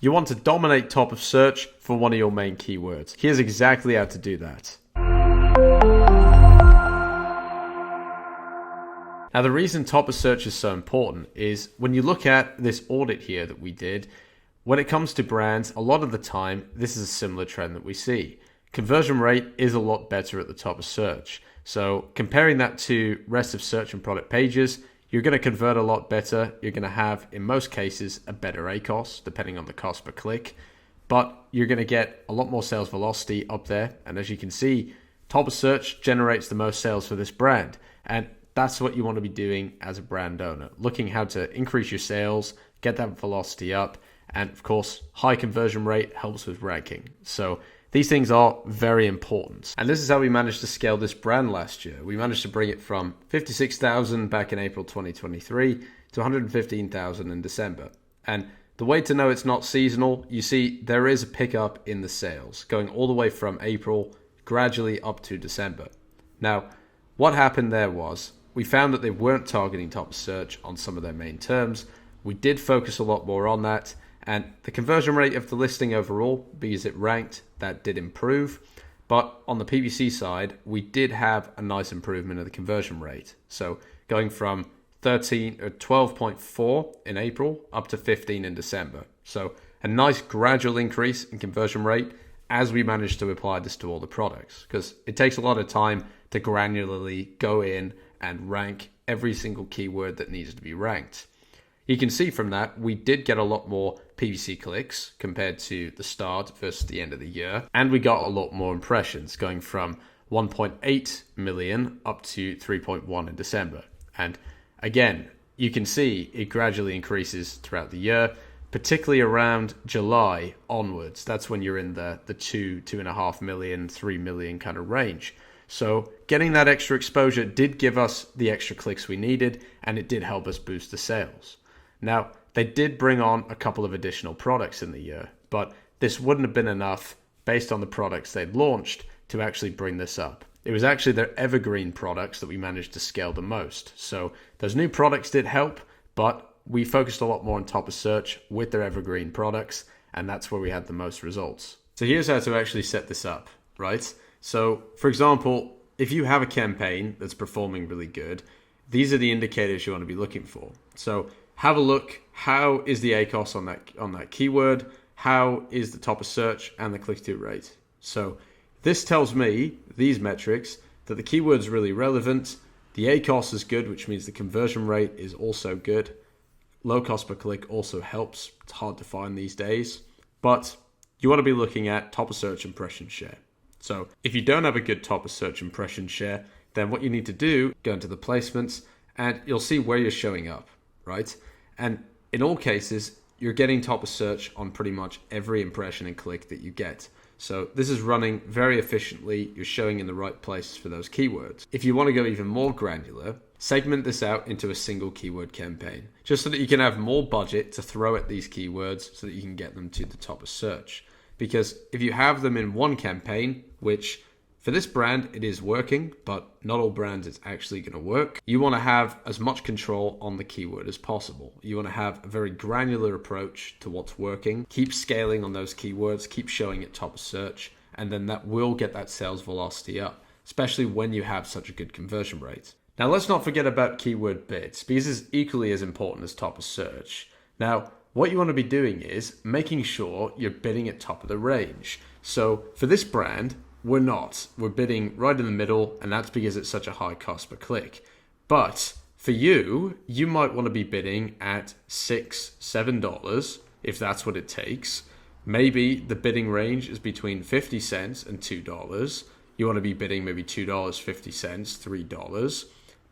You want to dominate top of search for one of your main keywords. Here's exactly how to do that. Now, the reason top of search is so important is when you look at this audit here that we did, when it comes to brands, a lot of the time, this is a similar trend that we see. Conversion rate is a lot better at the top of search. So comparing that to rest of search and product pages, you're going to convert a lot better. You're going to have, in most cases, a better ACoS, depending on the cost per click. But you're going to get a lot more sales velocity up there. And as you can see, top of search generates the most sales for this brand. And that's what you want to be doing as a brand owner. Looking how to increase your sales, get that velocity up. And of course, high conversion rate helps with ranking. So these things are very important. And this is how we managed to scale this brand last year. We managed to bring it from 56,000 back in April 2023 to 115,000 in December. And the way to know it's not seasonal, you see there is a pickup in the sales going all the way from April gradually up to December. Now, what happened there was we found that they weren't targeting top of search on some of their main terms. We did focus a lot more on that. And the conversion rate of the listing overall, because it ranked, that did improve. But on the PPC side, we did have a nice improvement of the conversion rate. So going from 12.4 in April up to 15 in December. So a nice gradual increase in conversion rate as we managed to apply this to all the products. Because it takes a lot of time to granularly go in and rank every single keyword that needs to be ranked. You can see from that, we did get a lot more PPC clicks compared to the start versus the end of the year. And we got a lot more impressions, going from 1.8 million up to 3.1 in December. And again, you can see it gradually increases throughout the year, particularly around July onwards. That's when you're in the 2.5 million, 3 million kind of range. So getting that extra exposure did give us the extra clicks we needed, and it did help us boost the sales. Now, they did bring on a couple of additional products in the year, but this wouldn't have been enough based on the products they'd launched to actually bring this up. It was actually their evergreen products that we managed to scale the most. So those new products did help, but we focused a lot more on top of search with their evergreen products, and that's where we had the most results. So here's how to actually set this up, right? So for example, if you have a campaign that's performing really good, these are the indicators you want to be looking for. So have a look, how is the ACoS on that keyword? How is the top of search and the click-through rate? So this tells me, these metrics, that the keyword's really relevant. The ACoS is good, which means the conversion rate is also good. Low cost per click also helps. It's hard to find these days. But you want to be looking at top of search impression share. So if you don't have a good top of search impression share, then what you need to do, go into the placements, and you'll see where you're showing up, right? And in all cases, you're getting top of search on pretty much every impression and click that you get. So this is running very efficiently. You're showing in the right places for those keywords. If you want to go even more granular, segment this out into a single keyword campaign, just so that you can have more budget to throw at these keywords so that you can get them to the top of search. Because if you have them in one campaign, which for this brand, it is working, but not all brands it's actually going to work. You want to have as much control on the keyword as possible. You want to have a very granular approach to what's working. Keep scaling on those keywords, keep showing it top of search, and then that will get that sales velocity up, especially when you have such a good conversion rate. Now, let's not forget about keyword bids, because it's equally as important as top of search. Now, what you want to be doing is making sure you're bidding at top of the range. So for this brand, we're not. We're bidding right in the middle, and that's because it's such a high cost per click. But for you, you might want to be bidding at $6, $7, if that's what it takes. Maybe the bidding range is between 50 cents and $2. You want to be bidding maybe $2.50, $3,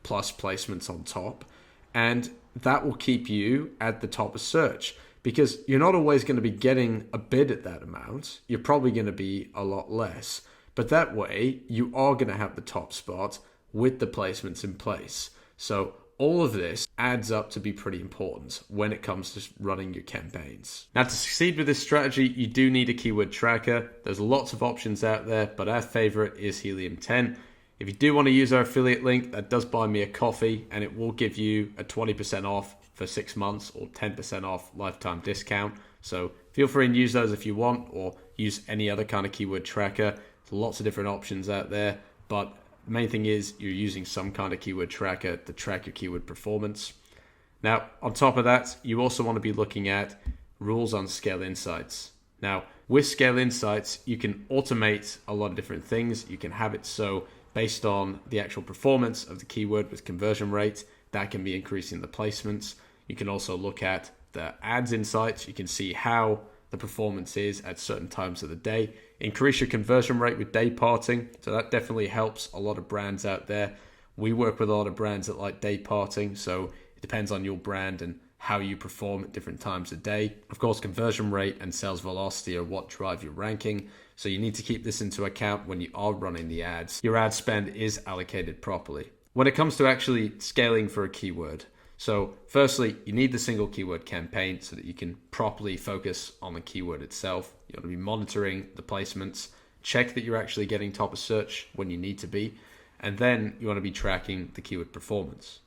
plus placements on top. And that will keep you at the top of search, because you're not always going to be getting a bid at that amount. You're probably going to be a lot less. But that way, you are going to have the top spot with the placements in place. So all of this adds up to be pretty important when it comes to running your campaigns. Now, to succeed with this strategy, you do need a keyword tracker. There's lots of options out there, but our favorite is Helium 10. If you do want to use our affiliate link, that does buy me a coffee, and it will give you a 20% off for 6 months or 10% off lifetime discount. So feel free and use those if you want, or use any other kind of keyword tracker. There's lots of different options out there, but the main thing is you're using some kind of keyword tracker to track your keyword performance. Now, on top of that, you also want to be looking at rules on Scale Insights. Now, with Scale Insights, you can automate a lot of different things. You can have it so based on the actual performance of the keyword with conversion rate, that can be increasing the placements. You can also look at the ads insights. You can see how the performance is at certain times of the day. Increase your conversion rate with day parting. So that definitely helps a lot of brands out there. We work with a lot of brands that like day parting. So it depends on your brand and how you perform at different times of day. Of course, conversion rate and sales velocity are what drive your ranking. So you need to keep this into account when you are running the ads. Your ad spend is allocated properly. When it comes to actually scaling for a keyword, so firstly, you need the single keyword campaign so that you can properly focus on the keyword itself. You want to be monitoring the placements, check that you're actually getting top of search when you need to be, and then you want to be tracking the keyword performance.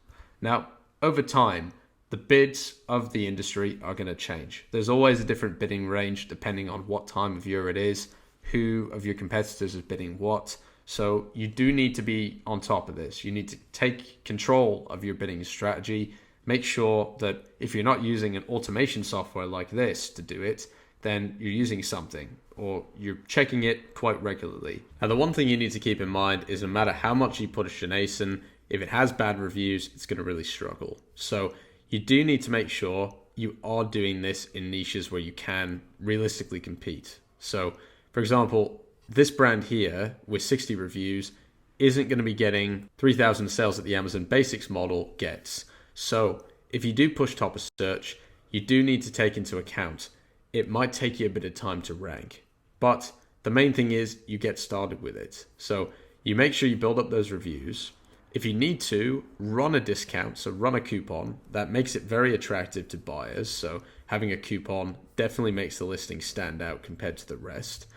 Now, over time, the bids of the industry are going to change. There's always a different bidding range depending on what time of year it is, who of your competitors is bidding what. So you do need to be on top of this. You need to take control of your bidding strategy. Make sure that if you're not using an automation software like this to do it, then you're using something or you're checking it quite regularly. Now, the one thing you need to keep in mind is no matter how much you push an ASIN, if it has bad reviews, it's going to really struggle. So you do need to make sure you are doing this in niches where you can realistically compete. So, for example, this brand here with 60 reviews isn't going to be getting 3,000 sales that the Amazon Basics model gets. So if you do push top of search, you do need to take into account it might take you a bit of time to rank. But the main thing is you get started with it. So you make sure you build up those reviews. If you need to, run a discount, so run a coupon. That makes it very attractive to buyers. So having a coupon definitely makes the listing stand out compared to the rest.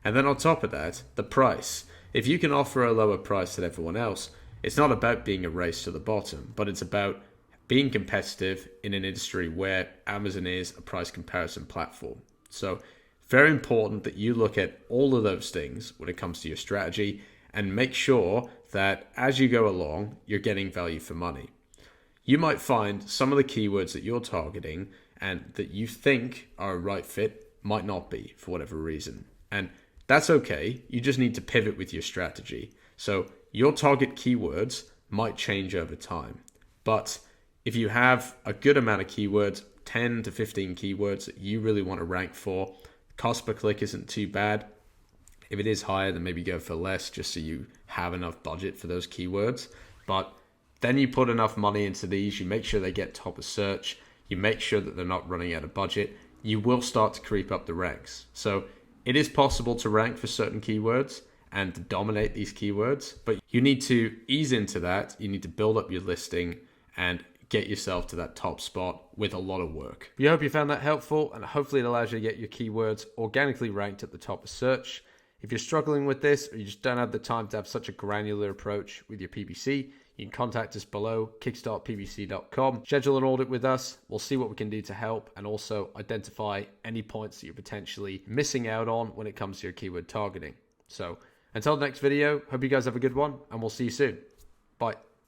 And then on top of that, the price. If you can offer a lower price than everyone else, it's not about being a race to the bottom, but it's about being competitive in an industry where Amazon is a price comparison platform. So very important that you look at all of those things when it comes to your strategy and make sure that as you go along, you're getting value for money. You might find some of the keywords that you're targeting and that you think are a right fit might not be for whatever reason. And that's okay. You just need to pivot with your strategy. So your target keywords might change over time. But if you have a good amount of keywords, 10 to 15 keywords that you really want to rank for, cost per click isn't too bad. If it is higher, then maybe go for less just so you have enough budget for those keywords. But then you put enough money into these, you make sure they get top of search, you make sure that they're not running out of budget, you will start to creep up the ranks. So it is possible to rank for certain keywords and to dominate these keywords, but you need to ease into that. You need to build up your listing and get yourself to that top spot with a lot of work. We hope you found that helpful, and hopefully it allows you to get your keywords organically ranked at the top of search. If you're struggling with this or you just don't have the time to have such a granular approach with your PPC, you can contact us below, KickstartPPC.com. Schedule an audit with us. We'll see what we can do to help and also identify any points that you're potentially missing out on when it comes to your keyword targeting. So until the next video, hope you guys have a good one, and we'll see you soon. Bye.